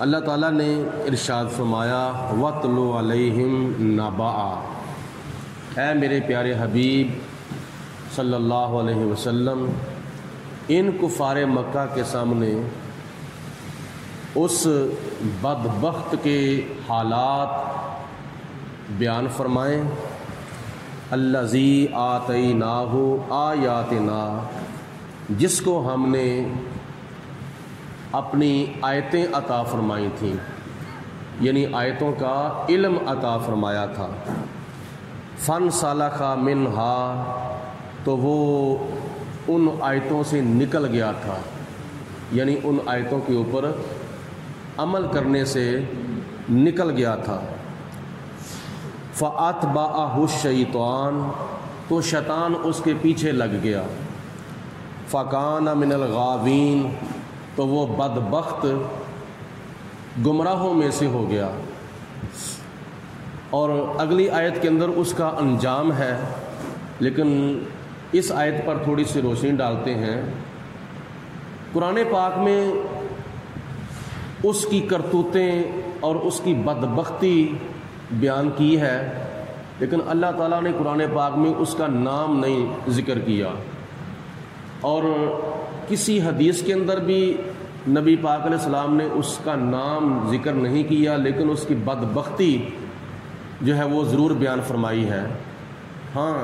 اللہ تعالیٰ نے ارشاد فرمایا وَاتْلُ عَلَيْهِمْ نَبَأَ، اے میرے پیارے حبیب صلی اللہ علیہ وسلم ان کفار مکہ کے سامنے اس بدبخت کے حالات بیان فرمائیں الذی آتیناہ آیاتنا، جس کو ہم نے اپنی آیتیں عطا فرمائی تھیں، یعنی آیتوں کا علم عطا فرمایا تھا۔ فَانْسَلَخَ مِنْهَا، تو وہ ان آیتوں سے نکل گیا تھا، یعنی ان آیتوں کے اوپر عمل کرنے سے نکل گیا تھا۔ فَأَتْبَعَهُ الشَّيْطَانُ، تو شیطان اس کے پیچھے لگ گیا۔ فَكَانَ مِنَ الْغَاوِينَ، تو وہ بدبخت گمراہوں میں سے ہو گیا۔ اور اگلی آیت کے اندر اس کا انجام ہے، لیکن اس آیت پر تھوڑی سی روشنی ڈالتے ہیں۔ قرآن پاک میں اس کی کرتوتیں اور اس کی بدبختی بیان کی ہے، لیکن اللہ تعالیٰ نے قرآن پاک میں اس کا نام نہیں ذکر کیا، اور کسی حدیث کے اندر بھی نبی پاک علیہ السلام نے اس کا نام ذکر نہیں کیا، لیکن اس کی بدبختی جو ہے وہ ضرور بیان فرمائی ہے۔ ہاں،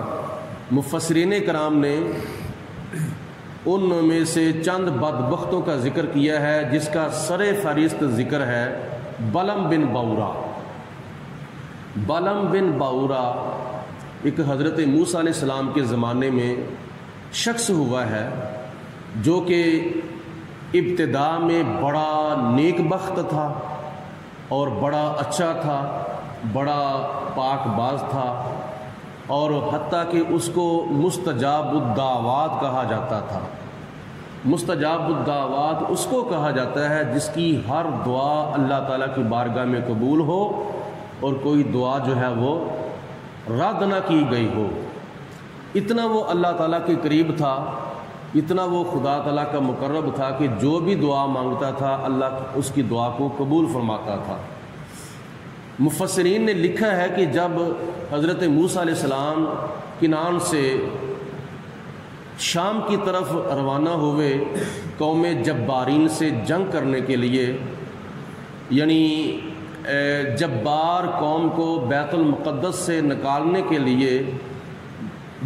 مفسرین کرام نے ان میں سے چند بدبختوں کا ذکر کیا ہے، جس کا سر فہرست ذکر ہے بلم بن باورا۔ بلم بن باورا ایک حضرت موسیٰ علیہ السلام کے زمانے میں شخص ہوا ہے، جو کہ ابتدا میں بڑا نیک بخت تھا اور بڑا اچھا تھا، بڑا پاک باز تھا، اور حتیٰ کہ اس کو مستجاب الدعوات کہا جاتا تھا۔ مستجاب الدعوات اس کو کہا جاتا ہے جس کی ہر دعا اللہ تعالیٰ کی بارگاہ میں قبول ہو، اور کوئی دعا جو ہے وہ رد نہ کی گئی ہو۔ اتنا وہ اللہ تعالیٰ کے قریب تھا، اتنا وہ خدا تعالیٰ کا مقرب تھا کہ جو بھی دعا مانگتا تھا اللہ اس کی دعا کو قبول فرماتا تھا۔ مفسرین نے لکھا ہے کہ جب حضرت موسیٰ علیہ السلام کنعان سے شام کی طرف روانہ ہوئے قوم جبارین سے جنگ کرنے کے لیے، یعنی جبار قوم کو بیت المقدس سے نکالنے کے لیے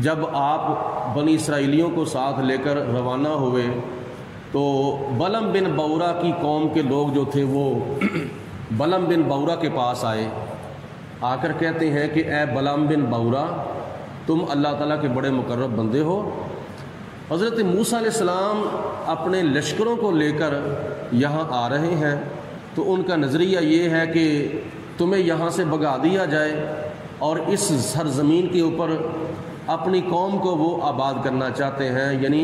جب آپ بنی اسرائیلیوں کو ساتھ لے کر روانہ ہوئے، تو بلم بن باورا کی قوم کے لوگ جو تھے وہ بلم بن باورا کے پاس آئے، آ کر کہتے ہیں کہ اے بلم بن باورا، تم اللہ تعالیٰ کے بڑے مقرب بندے ہو۔ حضرت موسیٰ علیہ السلام اپنے لشکروں کو لے کر یہاں آ رہے ہیں، تو ان کا نظریہ یہ ہے کہ تمہیں یہاں سے بھگا دیا جائے اور اس سرزمین کے اوپر اپنی قوم کو وہ آباد کرنا چاہتے ہیں، یعنی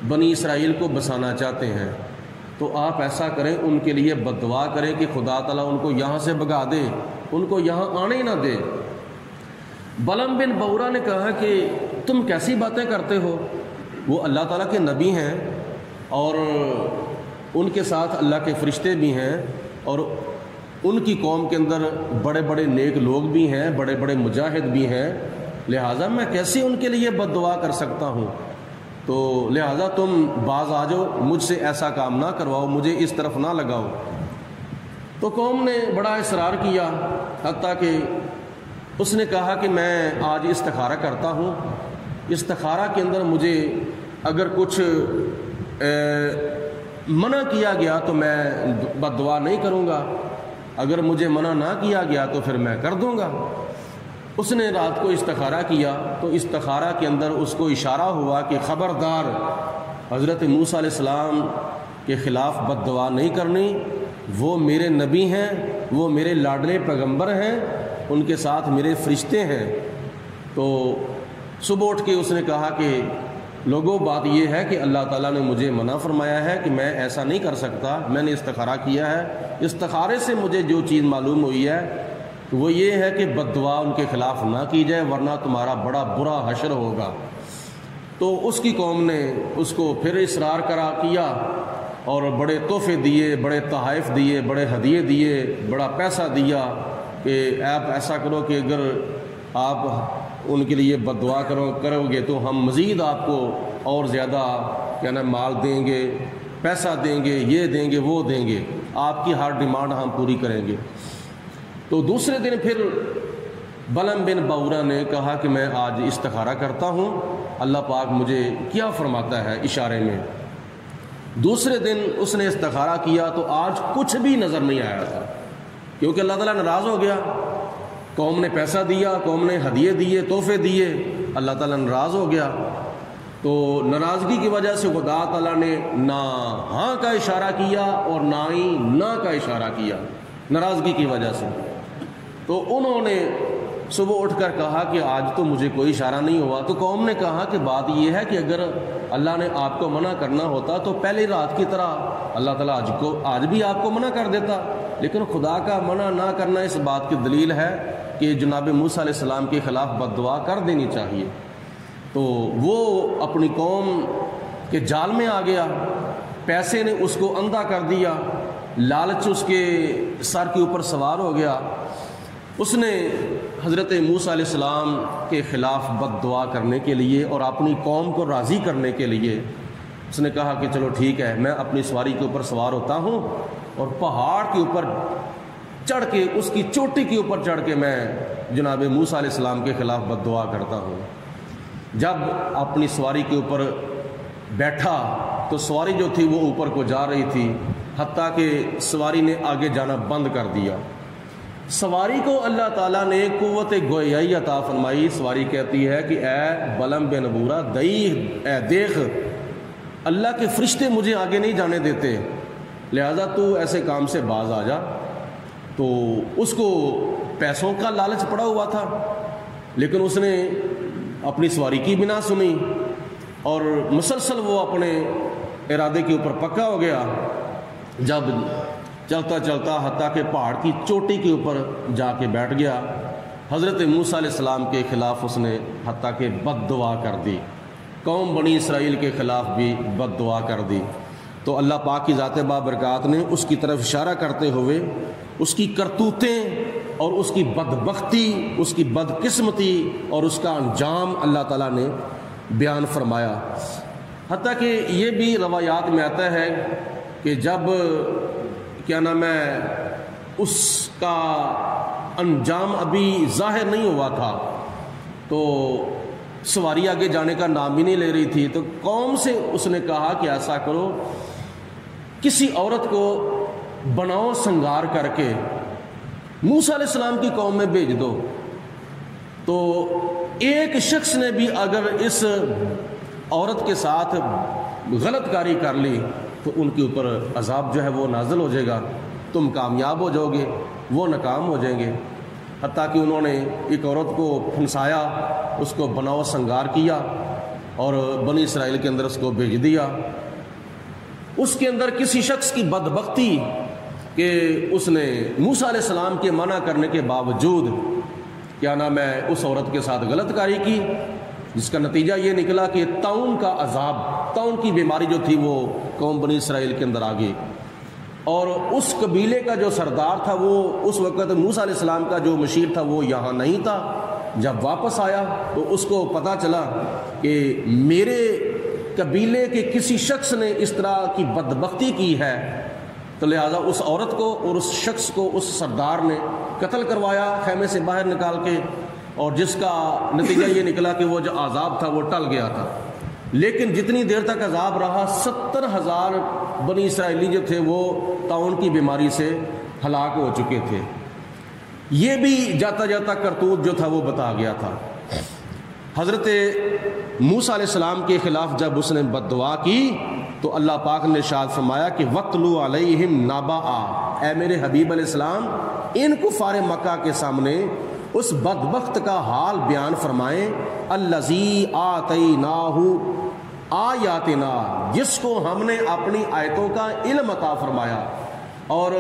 بنی اسرائیل کو بسانا چاہتے ہیں۔ تو آپ ایسا کریں، ان کے لیے بد دعا کریں کہ خدا تعالیٰ ان کو یہاں سے بھگا دے، ان کو یہاں آنے ہی نہ دے۔ بلم بن باورا نے کہا کہ تم کیسی باتیں کرتے ہو، وہ اللہ تعالیٰ کے نبی ہیں اور ان کے ساتھ اللہ کے فرشتے بھی ہیں، اور ان کی قوم کے اندر بڑے بڑے نیک لوگ بھی ہیں، بڑے بڑے مجاہد بھی ہیں، لہٰذا میں کیسے ان کے لیے بد دعا کر سکتا ہوں؟ تو لہٰذا تم باز آ جاؤ، مجھ سے ایسا کام نہ کرواؤ، مجھے اس طرف نہ لگاؤ۔ تو قوم نے بڑا اصرار کیا، حتیٰ کہ اس نے کہا کہ میں آج استخارہ کرتا ہوں، استخارہ کے اندر مجھے اگر کچھ منع کیا گیا تو میں بد دعا نہیں کروں گا، اگر مجھے منع نہ کیا گیا تو پھر میں کر دوں گا۔ اس نے رات کو استخارہ کیا، تو استخارہ کے اندر اس کو اشارہ ہوا کہ خبردار حضرت موسیٰ علیہ السلام کے خلاف بد دعا نہیں کرنی، وہ میرے نبی ہیں، وہ میرے لاڈلے پیغمبر ہیں، ان کے ساتھ میرے فرشتے ہیں۔ تو صبح اٹھ کے اس نے کہا کہ لوگوں، بات یہ ہے کہ اللہ تعالیٰ نے مجھے منع فرمایا ہے کہ میں ایسا نہیں کر سکتا، میں نے استخارہ کیا ہے، استخارے سے مجھے جو چیز معلوم ہوئی ہے وہ یہ ہے کہ بد دعا ان کے خلاف نہ کی جائے، ورنہ تمہارا بڑا برا حشر ہوگا۔ تو اس کی قوم نے اس کو پھر اصرار کرا کیا، اور بڑے تحفے دیے، بڑے تحائف دیے، بڑے ہدیے دیے، بڑا پیسہ دیا کہ آپ ایسا کرو کہ اگر آپ ان کے لیے بد دعا کرو گے تو ہم مزید آپ کو اور زیادہ کیا نا مال دیں گے، پیسہ دیں گے، یہ دیں گے، وہ دیں گے، آپ کی ہر ڈیمانڈ ہم پوری کریں گے۔ تو دوسرے دن پھر بلم بن باورا نے کہا کہ میں آج استخارہ کرتا ہوں، اللہ پاک مجھے کیا فرماتا ہے اشارے میں۔ دوسرے دن اس نے استخارہ کیا تو آج کچھ بھی نظر نہیں آیا تھا، کیونکہ اللہ تعالیٰ ناراض ہو گیا۔ قوم نے پیسہ دیا، قوم نے ہدیے دیے، تحفے دیے، اللہ تعالیٰ ناراض ہو گیا۔ تو ناراضگی کی وجہ سے خدا تعالیٰ نے نہ ہاں کا اشارہ کیا اور نہ ہی نہ کا اشارہ کیا، ناراضگی کی وجہ سے۔ تو انہوں نے صبح اٹھ کر کہا کہ آج تو مجھے کوئی اشارہ نہیں ہوا۔ تو قوم نے کہا کہ بات یہ ہے کہ اگر اللہ نے آپ کو منع کرنا ہوتا تو پہلی رات کی طرح اللہ تعالیٰ آج بھی آپ کو منع کر دیتا، لیکن خدا کا منع نہ کرنا اس بات کی دلیل ہے کہ جناب موسیٰ علیہ السلام کے خلاف بد دعا کر دینی چاہیے۔ تو وہ اپنی قوم کے جال میں آ گیا، پیسے نے اس کو اندھا کر دیا، لالچ اس کے سر کے اوپر سوار ہو گیا۔ اس نے حضرت موسیٰ علیہ السلام کے خلاف بد دعا کرنے کے لیے اور اپنی قوم کو راضی کرنے کے لیے اس نے کہا کہ چلو ٹھیک ہے، میں اپنی سواری کے اوپر سوار ہوتا ہوں اور پہاڑ کے اوپر چڑھ کے، اس کی چوٹی کے اوپر چڑھ کے میں جناب موسیٰ علیہ السلام کے خلاف بد دعا کرتا ہوں۔ جب اپنی سواری کے اوپر بیٹھا تو سواری جو تھی وہ اوپر کو جا رہی تھی، حتیٰ کہ سواری نے آگے جانا بند کر دیا۔ سواری کو اللہ تعالیٰ نے قوت گویائی عطا فرمائی۔ سواری کہتی ہے کہ اے بلم بن باورا، دیکھ اللہ کے فرشتے مجھے آگے نہیں جانے دیتے، لہذا تو ایسے کام سے باز آ جا۔ تو اس کو پیسوں کا لالچ پڑا ہوا تھا، لیکن اس نے اپنی سواری کی بھی نہ سنی اور مسلسل وہ اپنے ارادے کے اوپر پکا ہو گیا۔ جب چلتا چلتا حتیٰ کہ پہاڑ کی چوٹی کے اوپر جا کے بیٹھ گیا، حضرت موسیٰ علیہ السلام کے خلاف اس نے حتیٰ کہ بد دعا کر دی، قوم بنی اسرائیل کے خلاف بھی بد دعا کر دی۔ تو اللہ پاک کی ذات بابرکات نے اس کی طرف اشارہ کرتے ہوئے اس کی کرتوتیں اور اس کی بدبختی، اس کی بدقسمتی اور اس کا انجام اللہ تعالیٰ نے بیان فرمایا۔ حتیٰ کہ یہ بھی روایات میں آتا ہے کہ جب کیا نام ہے اس کا انجام ابھی ظاہر نہیں ہوا تھا تو سواری آگے جانے کا نام بھی نہیں لے رہی تھی، تو قوم سے اس نے کہا کہ ایسا کرو، کسی عورت کو بناؤ سنگار کر کے موسیٰ علیہ السلام کی قوم میں بھیج دو۔ تو ایک شخص نے بھی اگر اس عورت کے ساتھ غلط کاری کر لی تو ان کے اوپر عذاب جو ہے وہ نازل ہو جائے گا، تم کامیاب ہو جاؤ گے، وہ ناکام ہو جائیں گے۔ حتیٰ کہ انہوں نے ایک عورت کو پھنسایا، اس کو بناؤ سنگار کیا اور بنی اسرائیل کے اندر اس کو بھیج دیا۔ اس کے اندر کسی شخص کی بدبختی کہ اس نے موسیٰ علیہ السلام کے منع کرنے کے باوجود کیا نام ہے اس عورت کے ساتھ غلط کاری کی، جس کا نتیجہ یہ نکلا کہ طاعون کا عذاب، طاعون کی بیماری جو تھی وہ قوم بنی اسرائیل کے اندر آ گئی۔ اور اس قبیلے کا جو سردار تھا وہ اس وقت موسیٰ علیہ السلام کا جو مشیر تھا وہ یہاں نہیں تھا۔ جب واپس آیا تو اس کو پتہ چلا کہ میرے قبیلے کے کسی شخص نے اس طرح کی بدبختی کی ہے، تو لہٰذا اس عورت کو اور اس شخص کو اس سردار نے قتل کروایا خیمے سے باہر نکال کے، اور جس کا نتیجہ یہ نکلا کہ وہ جو عذاب تھا وہ ٹل گیا تھا۔ لیکن جتنی دیر تک عذاب رہا 70,000 بنی اسرائیلی جو تھے وہ طاعون کی بیماری سے ہلاک ہو چکے تھے۔ یہ بھی جاتا جاتا کرتوت جو تھا وہ بتا گیا تھا۔ حضرت موسیٰ علیہ السلام کے خلاف جب اس نے بد دعا کی تو اللہ پاک نے ارشاد فرمایا کہ وَاتْلُ عَلَيْهِمْ نَبَأَ، اے میرے حبیب علیہ السلام ان کفار مکہ کے سامنے اس بدبخت کا حال بیان فرمائیں، الَّذِي آتَيْنَاهُ آیاتنا، جس کو ہم نے اپنی آیتوں کا علم عطا فرمایا۔ اور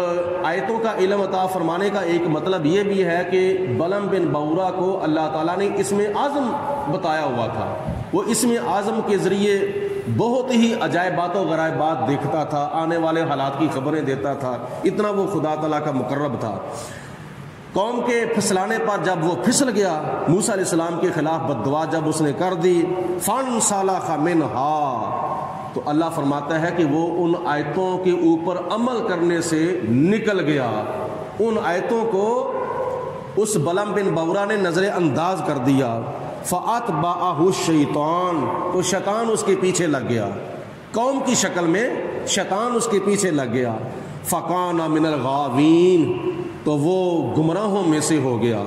آیتوں کا علم عطا فرمانے کا ایک مطلب یہ بھی ہے کہ بلم بن باورا کو اللہ تعالیٰ نے اسم اعظم بتایا ہوا تھا، وہ اسم اعظم کے ذریعے بہت ہی عجائبات و غرائبات دیکھتا تھا، آنے والے حالات کی خبریں دیتا تھا، اتنا وہ خدا تعالیٰ کا مقرب تھا۔ قوم کے پھسلانے پر جب وہ پھسل گیا، موسیٰ علیہ السلام کے خلاف بد دعا جب اس نے کر دی، فانسلخ منہا، تو اللہ فرماتا ہے کہ وہ ان آیتوں کے اوپر عمل کرنے سے نکل گیا، ان آیتوں کو اس بلعم بن بورا نے نظر انداز کر دیا۔ فَأَتْبَعَهُ الشَّيْطَانُ، تو شیطان اس کے پیچھے لگ گیا، قوم کی شکل میں شیطان اس کے پیچھے لگ گیا۔ فَكَانَ مِنَ الْغَاوِينَ، تو وہ گمراہوں میں سے ہو گیا۔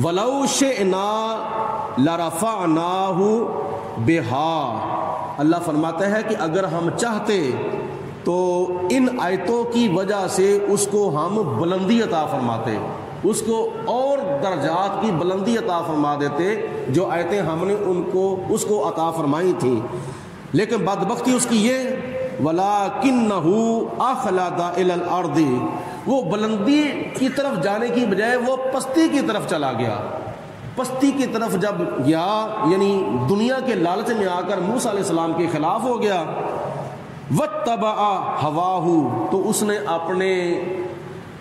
وَلَوْ شِئْنَا لَرَفَعْنَاهُ بِهَا، اللہ فرماتا ہے کہ اگر ہم چاہتے تو ان آیتوں کی وجہ سے اس کو ہم بلندی عطا فرماتے، اس کو اور درجات کی بلندی عطا فرما دیتے، جو آیتیں ہم نے اس کو عطا فرمائی تھیں، لیکن بدبختی اس کی یہ، وَلَكِنَّهُ أَخْلَدَ إِلَى الْأَرْضِ، وہ بلندی کی طرف جانے کی بجائے وہ پستی کی طرف چلا گیا۔ پستی کی طرف جب گیا، یعنی دنیا کے لالچ میں آ کر موسیٰ علیہ السلام کے خلاف ہو گیا۔ وَاتَّبَعَ هَوَاهُ، تو اس نے اپنے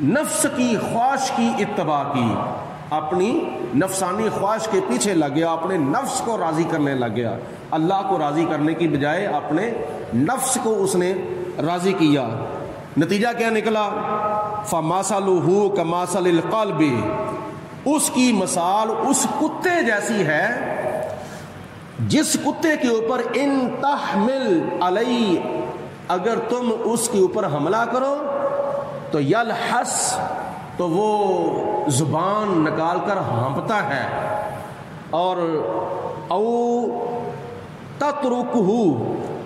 نفس کی خواہش کی اتباع کی، اپنی نفسانی خواہش کے پیچھے لگ گیا، اپنے نفس کو راضی کرنے لگ گیا، اللہ کو راضی کرنے کی بجائے اپنے نفس کو اس نے راضی کیا۔ نتیجہ کیا نکلا؟ فَمَثَلُهُ كَمَثَلِ الْقَلْبِ، اس کی مثال اس کتے جیسی ہے جس کتے کے اوپر ان تحمل علی، اگر تم اس کے اوپر حملہ کرو تو یلحس، تو وہ زبان نکال کر ہانپتا ہے، اور او تترکہ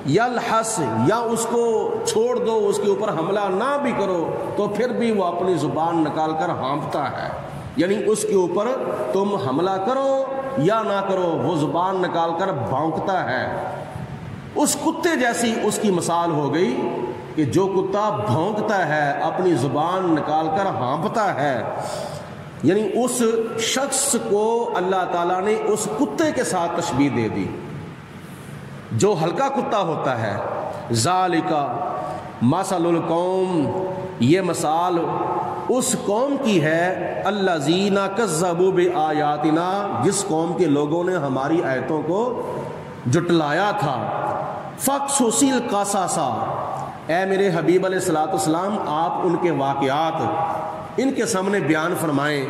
یلحس، یا اس کو چھوڑ دو، اس کے اوپر حملہ نہ بھی کرو تو پھر بھی وہ اپنی زبان نکال کر ہانپتا ہے، یعنی اس کے اوپر تم حملہ کرو یا نہ کرو وہ زبان نکال کر بھونکتا ہے۔ اس کتے جیسی اس کی مثال ہو گئی کہ جو کتا بھونکتا ہے، اپنی زبان نکال کر ہانپتا ہے، یعنی اس شخص کو اللہ تعالیٰ نے اس کتے کے ساتھ تشبیہ دے دی جو ہلکا کتا ہوتا ہے۔ ذالک مثل القوم، یہ مثال اس قوم کی ہے، الذین کذبوا بآیاتنا، جس قوم کے لوگوں نے ہماری آیتوں کو جٹلایا تھا۔ فقصص القصص، اے میرے حبیب علیہ الصلوۃ والسلام آپ ان کے واقعات ان کے سامنے بیان فرمائیں،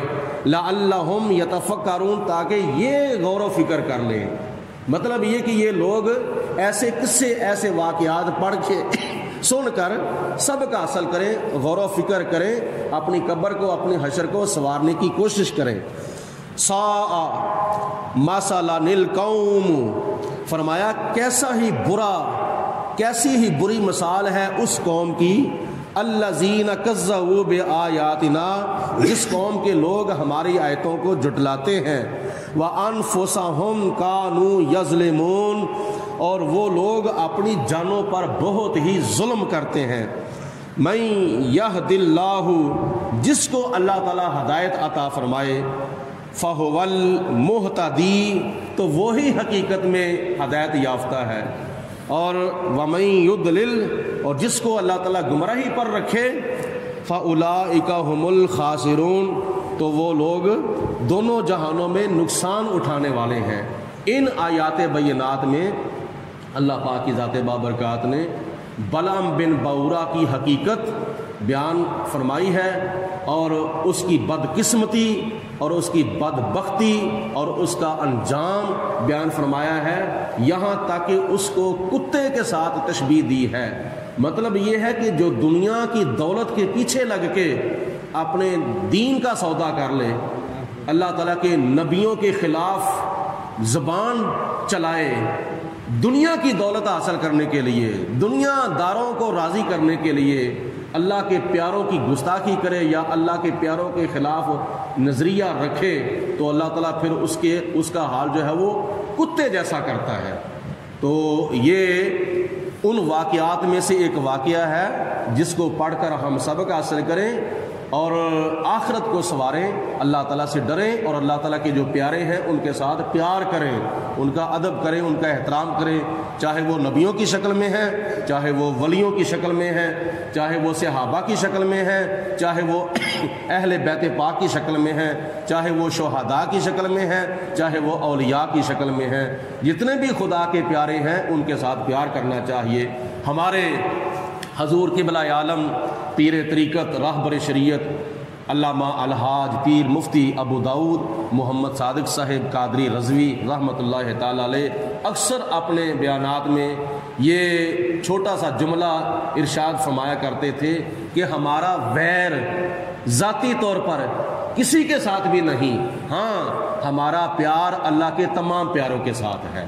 لعلہم یتفکرون، تاکہ یہ غور و فکر کر لیں۔ مطلب یہ کہ یہ لوگ ایسے قصے، ایسے واقعات پڑھ کے سن کر سبق حاصل کریں، غور و فکر کریں، اپنی قبر کو، اپنی حشر کو سنوارنے کی کوشش کریں۔ ساء مثلا القوم، فرمایا کیسا ہی برا، کیسی ہی بری مثال ہے اس قوم کی، الذین کذبوا بآیاتنا، جس قوم کے لوگ ہماری آیتوں کو جھٹلاتے ہیں، وانفسہم کانوا یظلمون، اور وہ لوگ اپنی جانوں پر بہت ہی ظلم کرتے ہیں۔ من یہد اللہ، جس کو اللہ تعالی ہدایت عطا فرمائے، فہو المہتدی، تو وہی حقیقت میں ہدایت یافتہ ہے، اور ومن یضلل، اور جس کو اللہ تعالیٰ گمراہی پر رکھے، فاولئک هم الخاسرون، تو وہ لوگ دونوں جہانوں میں نقصان اٹھانے والے ہیں۔ ان آیات بینات میں اللہ پاک کی ذات بابرکات نے بلعم بن بورا کی حقیقت بیان فرمائی ہے، اور اس کی بدقسمتی اور اس کی بدبختی اور اس کا انجام بیان فرمایا ہے، یہاں تک کہ اس کو کتے کے ساتھ تشبیہ دی ہے۔ مطلب یہ ہے کہ جو دنیا کی دولت کے پیچھے لگ کے اپنے دین کا سودا کر لے، اللہ تعالیٰ کے نبیوں کے خلاف زبان چلائے، دنیا کی دولت حاصل کرنے کے لیے، دنیا داروں کو راضی کرنے کے لیے اللہ کے پیاروں کی گستاخی کرے یا اللہ کے پیاروں کے خلاف نظریہ رکھے، تو اللہ تعالیٰ پھر اس کا حال جو ہے وہ کتے جیسا کرتا ہے۔ تو یہ ان واقعات میں سے ایک واقعہ ہے جس کو پڑھ کر ہم سبق حاصل کریں اور آخرت کو سنواریں، اللہ تعالیٰ سے ڈریں اور اللہ تعالیٰ کے جو پیارے ہیں ان کے ساتھ پیار کریں، ان کا ادب کریں، ان کا احترام کریں، چاہے وہ نبیوں کی شکل میں ہیں، چاہے وہ ولیوں کی شکل میں ہیں، چاہے وہ صحابہ کی شکل میں ہیں، چاہے وہ اہل بیت پاک کی شکل میں ہیں، چاہے وہ شہداء کی شکل میں ہیں، چاہے وہ اولیاء کی شکل میں ہیں، جتنے بھی خدا کے پیارے ہیں ان کے ساتھ پیار کرنا چاہیے۔ ہمارے حضور قبلہ عالم پیر طریقت راہبر شریعت علامہ الحاج پیر مفتی ابو داؤد محمد صادق صاحب قادری رضوی رحمۃ اللہ تعالی علیہ اکثر اپنے بیانات میں یہ چھوٹا سا جملہ ارشاد فرمایا کرتے تھے کہ ہمارا ویر ذاتی طور پر کسی کے ساتھ بھی نہیں، ہاں ہمارا پیار اللہ کے تمام پیاروں کے ساتھ ہے۔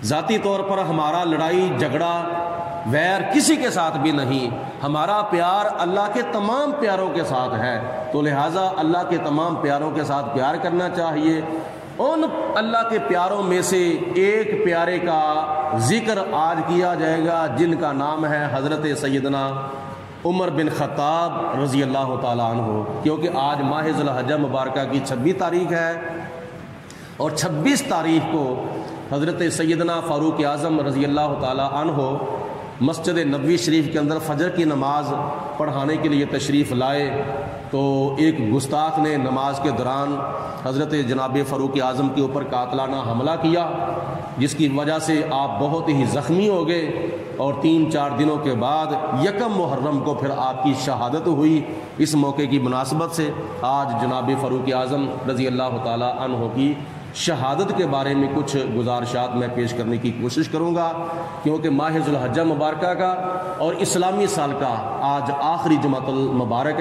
ذاتی طور پر ہمارا لڑائی جھگڑا ویر کسی کے ساتھ بھی نہیں، ہمارا پیار اللہ کے تمام پیاروں کے ساتھ ہے، تو لہٰذا اللہ کے تمام پیاروں کے ساتھ پیار کرنا چاہیے۔ ان اللہ کے پیاروں میں سے ایک پیارے کا ذکر آج کیا جائے گا جن کا نام ہے حضرت سیدنا عمر بن خطاب رضی اللہ تعالیٰ عنہ، کیونکہ آج ماہ ذی الحجہ مبارکہ کی 26 تاریخ ہے اور 26 تاریخ کو حضرت سیدنا فاروق اعظم رضی اللہ تعالیٰ عنہ مسجد نبوی شریف کے اندر فجر کی نماز پڑھانے کے لیے تشریف لائے تو ایک گستاخ نے نماز کے دوران حضرت جناب فاروق اعظم کے اوپر قاتلانہ حملہ کیا، جس کی وجہ سے آپ بہت ہی زخمی ہو گئے اور 3-4 دنوں کے بعد یکم محرم کو پھر آپ کی شہادت ہوئی۔ اس موقع کی مناسبت سے آج جناب فاروق اعظم رضی اللہ تعالی عنہ کی شہادت کے بارے میں کچھ گزارشات میں پیش کرنے کی کوشش کروں گا، کیونکہ ماہ ذی الحجہ مبارکہ کا اور اسلامی سال کا آج آخری جمعۃ المبارک ہے۔